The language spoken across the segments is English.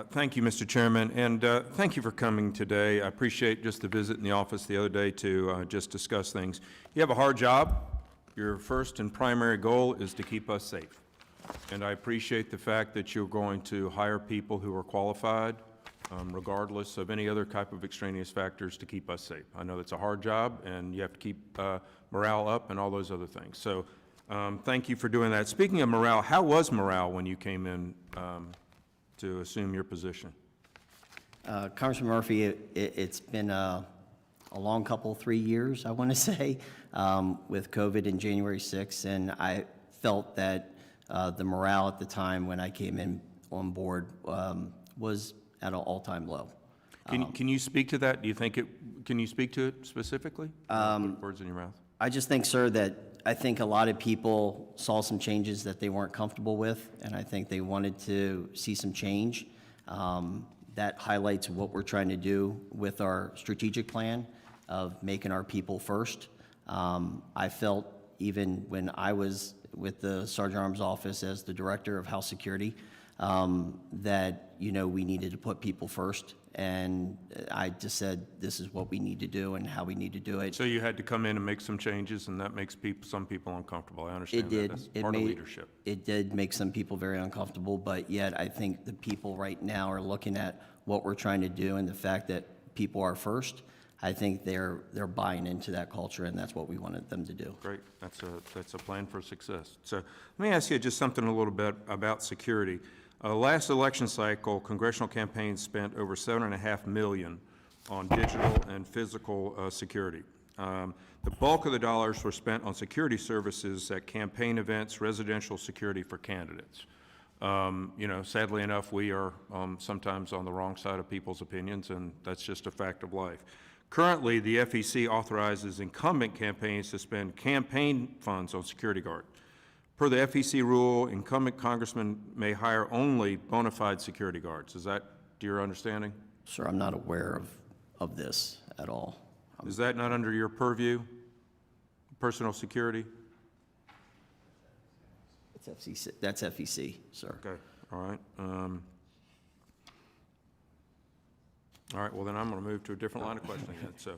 Thank you, Mr. Chairman, and thank you for coming today. I appreciate just the visit in the office the other day to just discuss things. You have a hard job. Your first and primary goal is to keep us safe. And I appreciate the fact that you're going to hire people who are qualified, regardless of any other type of extraneous factors, to keep us safe. I know that's a hard job, and you have to keep morale up and all those other things. So thank you for doing that. Speaking of morale, how was morale when you came in to assume your position? Congressman Murphy, it's been a long 3 years, I want to say, with COVID and January 6th, and I felt that the morale at the time when I came in on board was at an all-time low. Can you speak to that? Do you think can you speak to it specifically? Put words in your mouth. I just think, sir, that I think a lot of people saw some changes that they weren't comfortable with, and I think they wanted to see some change. That highlights what we're trying to do with our strategic plan of making our people first. I felt even when I was with the Sergeant Arms Office as the Director of House Security, that, you know, we needed to put people first. And I just said, this is what we need to do and how we need to do it. So you had to come in and make some changes, and that makes some people uncomfortable. I understand it did. That's part of leadership. It did make some people very uncomfortable, but yet I think the people right now are looking at what we're trying to do and the fact that people are first. I think they're buying into that culture, and that's what we wanted them to do. Great. That's a plan for success. So let me ask you just something a little bit about security. Last election cycle, congressional campaigns spent over $7.5 million on digital and physical security. The bulk of the dollars were spent on security services at campaign events, residential security for candidates. You know, sadly enough, we are sometimes on the wrong side of people's opinions, and that's just a fact of life. Currently, the FEC authorizes incumbent campaigns to spend campaign funds on security guard. Per the FEC rule, incumbent congressmen may hire only bona fide security guards. Is that your understanding? Sir, I'm not aware of this at all. Is that not under your purview, personal security? It's FCC. That's FEC, sir. Okay, all right. All right, well then I'm going to move to a different line of questioning then. So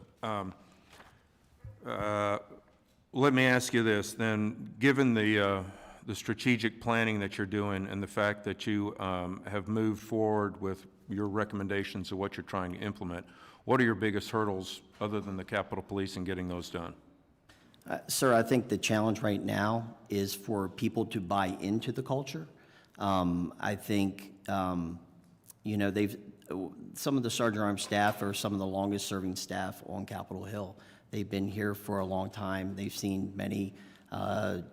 let me ask you this then, given the strategic planning that you're doing and the fact that you have moved forward with your recommendations of what you're trying to implement, what are your biggest hurdles other than the Capitol Police in getting those done? Sir, I think the challenge right now is for people to buy into the culture. I think, you know, some of the Sergeant Arms staff are some of the longest serving staff on Capitol Hill. They've been here for a long time. They've seen many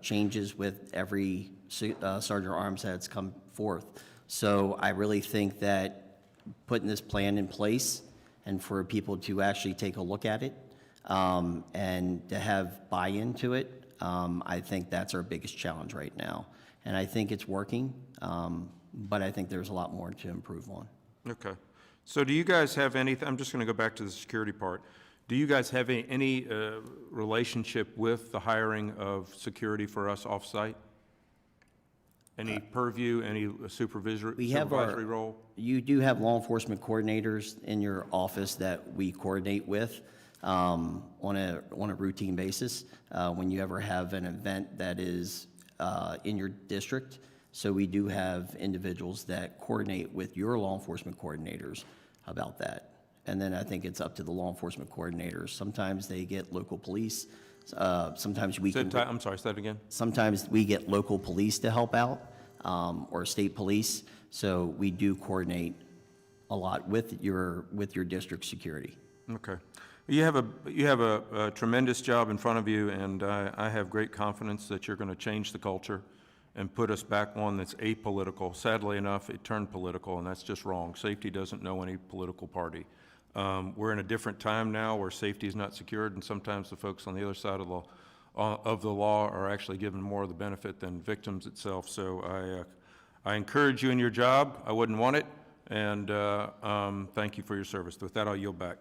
changes with every Sergeant Arms that's come forth. So I really think that putting this plan in place and for people to actually take a look at it and to have buy-in to it, I think that's our biggest challenge right now. And I think it's working, but I think there's a lot more to improve on. Okay. So do you guys have anything, I'm just going to go back to the security part. Do you guys have any relationship with the hiring of security for us off-site? Any purview, any supervisory role? You do have law enforcement coordinators in your office that we coordinate with on a routine basis when you ever have an event that is in your district. So we do have individuals that coordinate with your law enforcement coordinators about that. And then I think it's up to the law enforcement coordinators. Sometimes they get local police. Sometimes we can. I'm sorry, say that again. Sometimes we get local police to help out or state police. So we do coordinate a lot with your district security. Okay. You have a tremendous job in front of you, and I have great confidence that you're going to change the culture and put us back one that's apolitical. Sadly enough, it turned political, and that's just wrong. Safety doesn't know any political party. We're in a different time now where safety is not secured, and sometimes the folks on the other side of the law are actually given more of the benefit than victims itself. So I encourage you in your job. I wouldn't want it, and thank you for your service. With that, I'll yield back.